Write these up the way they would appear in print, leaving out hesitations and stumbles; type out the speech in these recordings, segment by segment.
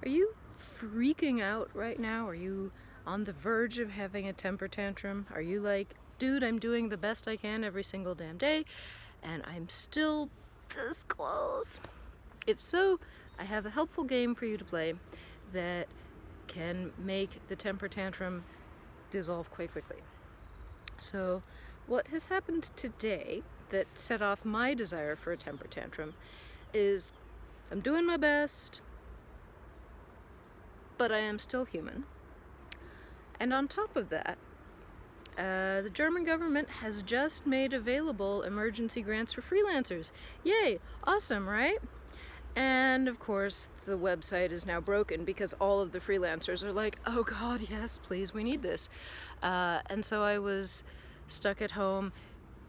Are you freaking out right now? Are you on the verge of having a temper tantrum? Are you like, dude, I'm doing the best I can every single damn day, and I'm still this close? If so, I have a helpful game for you to play that can make the temper tantrum dissolve quite quickly. So, what has happened today that set off my desire for a temper tantrum is I'm doing my best, but I am still human. And on top of that, the German government has just made available emergency grants for freelancers. Yay! Awesome, right? And of course, the website is now broken because all of the freelancers are like, oh God, yes, please, we need this. And so I was stuck at home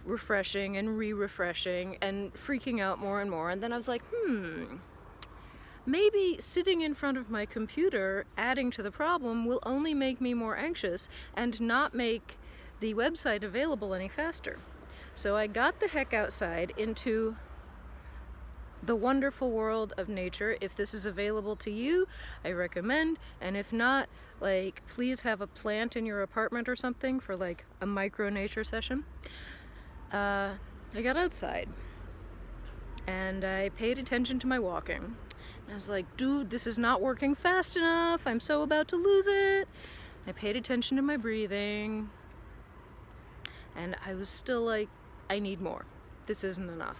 refreshing and re-refreshing and freaking out more and more. And then I was like, maybe sitting in front of my computer adding to the problem will only make me more anxious and not make the website available any faster. So I got the heck outside into the wonderful world of nature. If this is available to you, I recommend, and if not, like, please have a plant in your apartment or something for like a micro nature session. I got outside and I paid attention to my walking. And I was like, dude, this is not working fast enough. I'm so about to lose it. I paid attention to my breathing and I was still like, I need more. This isn't enough.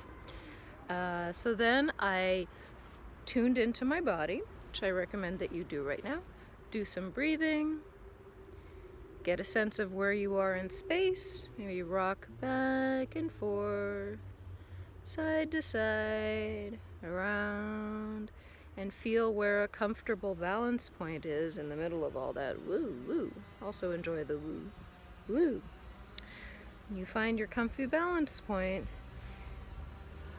So then I tuned into my body, which I recommend that you do right now. Do some breathing, get a sense of where you are in space. Maybe rock back and forth, side to side, around, and feel where a comfortable balance point is in the middle of all that woo woo. Also enjoy the woo woo. When you find your comfy balance point,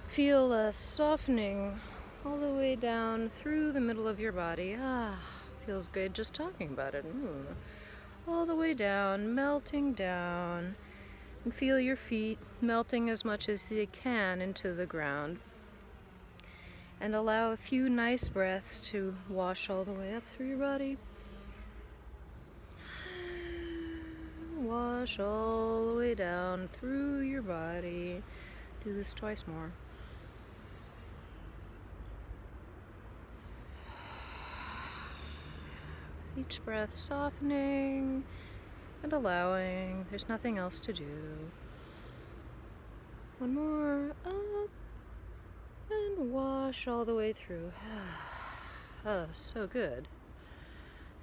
feel a softening all the way down through the middle of your body. Feels good just talking about it. All the way down, melting down. And feel your feet melting as much as they can into the ground. And allow a few nice breaths to wash all the way up through your body. Wash all the way down through your body. Do this twice more. Each breath softening and allowing. There's nothing else to do. One more. Up and wash all the way through. Oh, so good.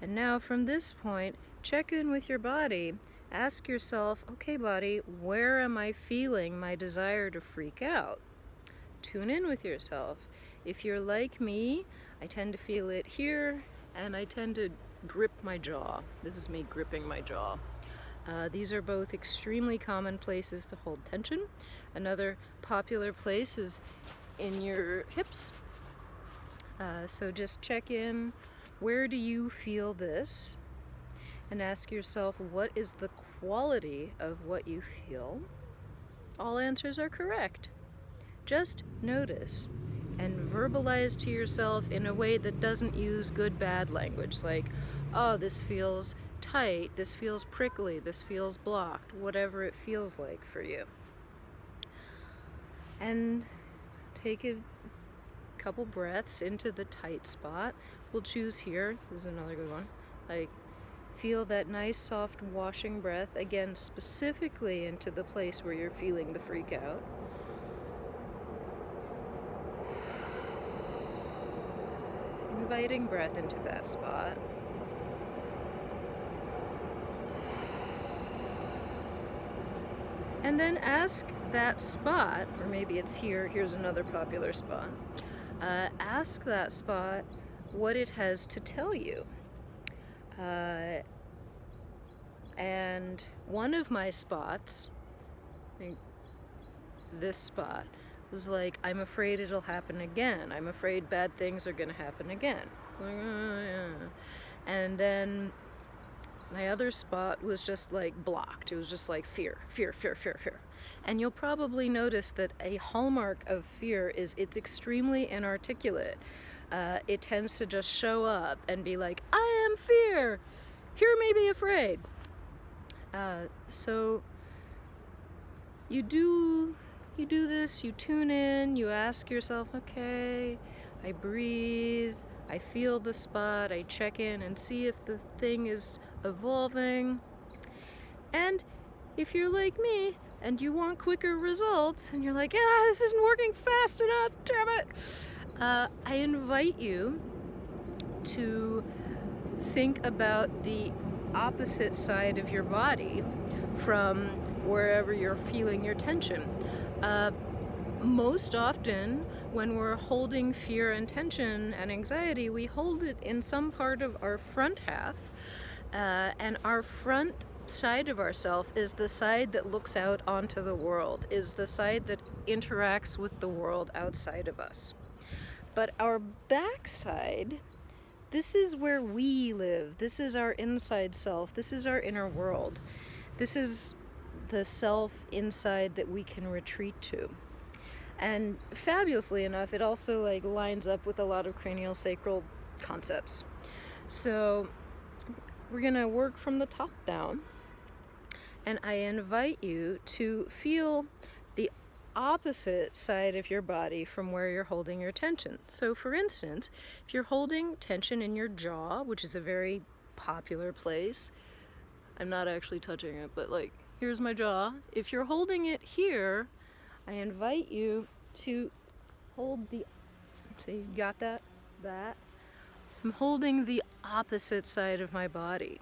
And now from this point, check in with your body. Ask yourself, okay, body, where am I feeling my desire to freak out? Tune in with yourself. If you're like me, I tend to feel it here, and I tend to grip my jaw. This is me gripping my jaw. These are both extremely common places to hold tension. Another popular place is in your hips. So just check in. Where do you feel this? And ask yourself, what is the quality of what you feel? All answers are correct. Just notice and verbalize to yourself in a way that doesn't use good bad language, like, oh, this feels tight, this feels prickly, this feels blocked, whatever it feels like for you. And take a couple breaths into the tight spot. We'll choose here. This is another good one. Like, feel that nice soft washing breath, again specifically into the place where you're feeling the freak out. Inviting breath into that spot. And then ask that spot, or maybe it's here, here's another popular spot. Ask that spot what it has to tell you. And one of my spots, I think this spot, was like, I'm afraid it'll happen again. I'm afraid bad things are gonna happen again. And then my other spot was just like blocked. It was just like fear, fear, fear, fear, fear. And you'll probably notice that a hallmark of fear is it's extremely inarticulate. it tends to just show up and be like, I am fear, hear me be afraid. So you do this, you tune in, you ask yourself, okay, I breathe, I feel the spot, I check in and see if the thing is evolving. And if you're like me and you want quicker results and you're like, this isn't working fast enough, damn it, I invite you to think about the opposite side of your body from wherever you're feeling your tension. Most often, when we're holding fear and tension and anxiety, we hold it in some part of our front half, and our front side of ourself is the side that looks out onto the world, is the side that interacts with the world outside of us. But our back side, this is where we live. This is our inside self. This is our inner world. This is the self inside that we can retreat to. And fabulously enough, it also lines up with a lot of craniosacral concepts. So we're gonna work from the top down, and I invite you to feel the opposite side of your body from where you're holding your tension. So for instance, if you're holding tension in your jaw, which is a very popular place, I'm not actually touching it, but here's my jaw. If you're holding it here, I invite you to hold the, see, you got that? I'm holding the opposite side of my body.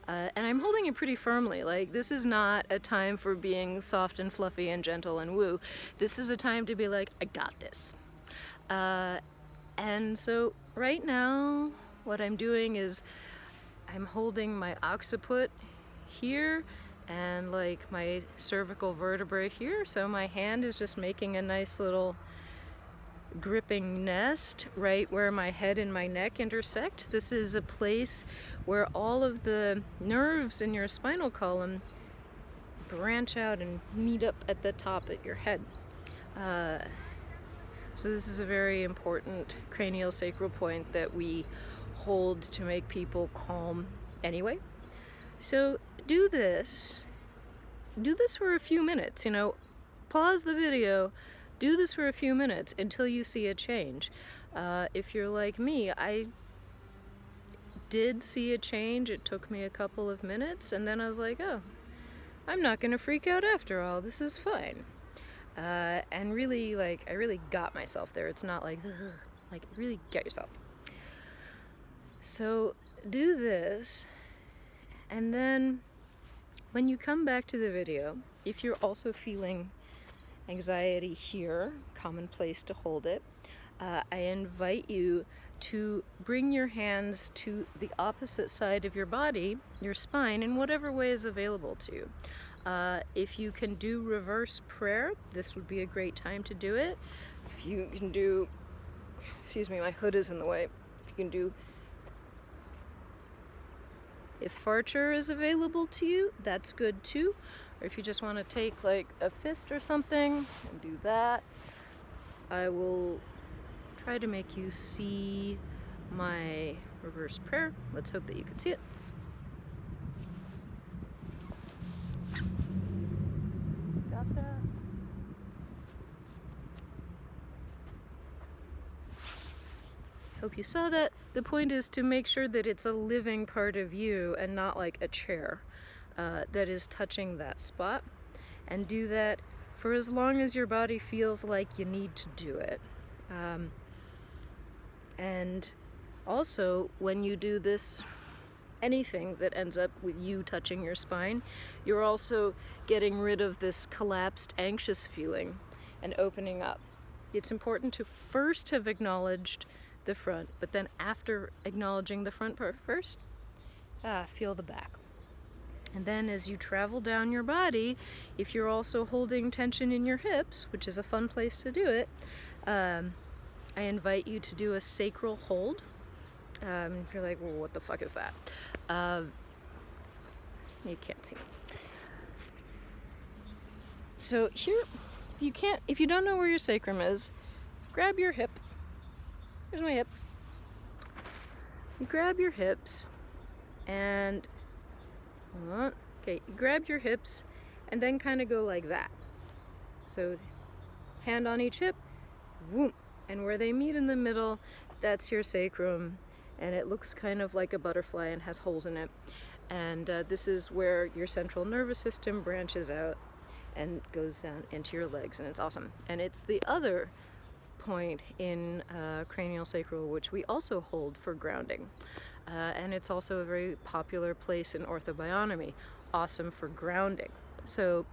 And I'm holding it pretty firmly. This is not a time for being soft and fluffy and gentle and woo. This is a time to be like, I got this. And so right now, what I'm doing is I'm holding my occiput here and my cervical vertebrae here. So my hand is just making a nice little gripping nest right where my head and my neck intersect. This is a place where all of the nerves in your spinal column branch out and meet up at the top of your head. So this is a very important craniosacral point that we hold to make people calm anyway. So do this for a few minutes, pause the video, do this for a few minutes until you see a change. If you're like me, I did see a change. It took me a couple of minutes, and then I was like, oh, I'm not gonna freak out after all, this is fine. And really, I really got myself there. It's not really get yourself. So do this, and then when you come back to the video, if you're also feeling anxiety here, common place to hold it, I invite you to bring your hands to the opposite side of your body, your spine, in whatever way is available to you. If you can do reverse prayer, this would be a great time to do it. If you can do, excuse me, my hood is in the way. If you can do, if Archer is available to you, that's good too. Or if you just want to take a fist or something and do that, I will try to make you see my reverse prayer. Let's hope that you can see it. Got that? Hope you saw that. The point is to make sure that it's a living part of you and not like a chair that is touching that spot. And do that for as long as your body feels like you need to do it. And also, when you do this, anything that ends up with you touching your spine, you're also getting rid of this collapsed, anxious feeling and opening up. It's important to first have acknowledged the front, but then after acknowledging the front part first, feel the back. And then as you travel down your body, if you're also holding tension in your hips, which is a fun place to do it, I invite you to do a sacral hold. If you're like, well, what the fuck is that? You can't see. So here, if you don't know where your sacrum is, grab your hip. Here's my hip. you grab your hips and, okay, you grab your hips and then kind of go like that. So hand on each hip, whoop, and where they meet in the middle, that's your sacrum, and it looks kind of like a butterfly and has holes in it. And this is where your central nervous system branches out and goes down into your legs, and it's awesome. And it's the other point in cranial sacral which we also hold for grounding. And it's also a very popular place in orthobionomy, awesome for grounding. So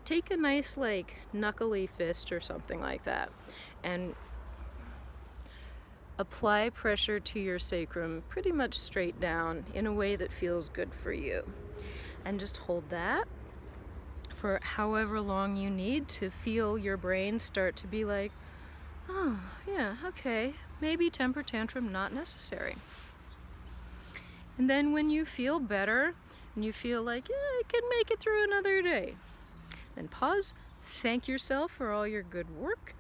take a nice like knuckly fist or something like that and apply pressure to your sacrum pretty much straight down in a way that feels good for you. And just hold that for however long you need to feel your brain start to be like, oh yeah, okay, maybe temper tantrum not necessary. And then when you feel better and you feel like, yeah, I can make it through another day, then pause, thank yourself for all your good work,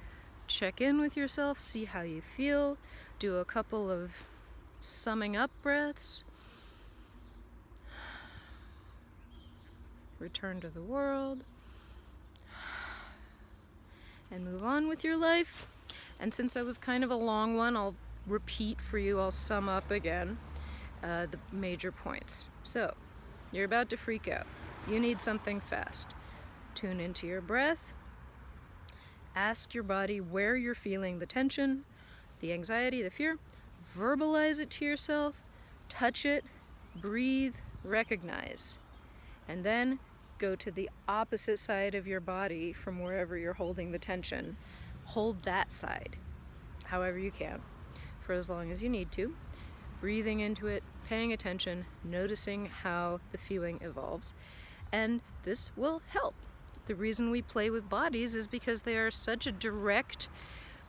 check in with yourself, see how you feel, do a couple of summing up breaths, return to the world, and move on with your life. And since that was kind of a long one, I'll repeat for you, I'll sum up again the major points. So, you're about to freak out. You need something fast. Tune into your breath. Ask your body where you're feeling the tension, the anxiety, the fear. Verbalize it to yourself. Touch it. Breathe. Recognize. And then go to the opposite side of your body from wherever you're holding the tension. Hold that side, however you can, for as long as you need to. Breathing into it, paying attention, noticing how the feeling evolves. And this will help. The reason we play with bodies is because they are such a direct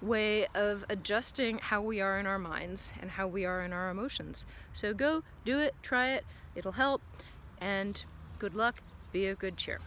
way of adjusting how we are in our minds and how we are in our emotions. So go, do it, try it, it'll help, and good luck, be of good cheer.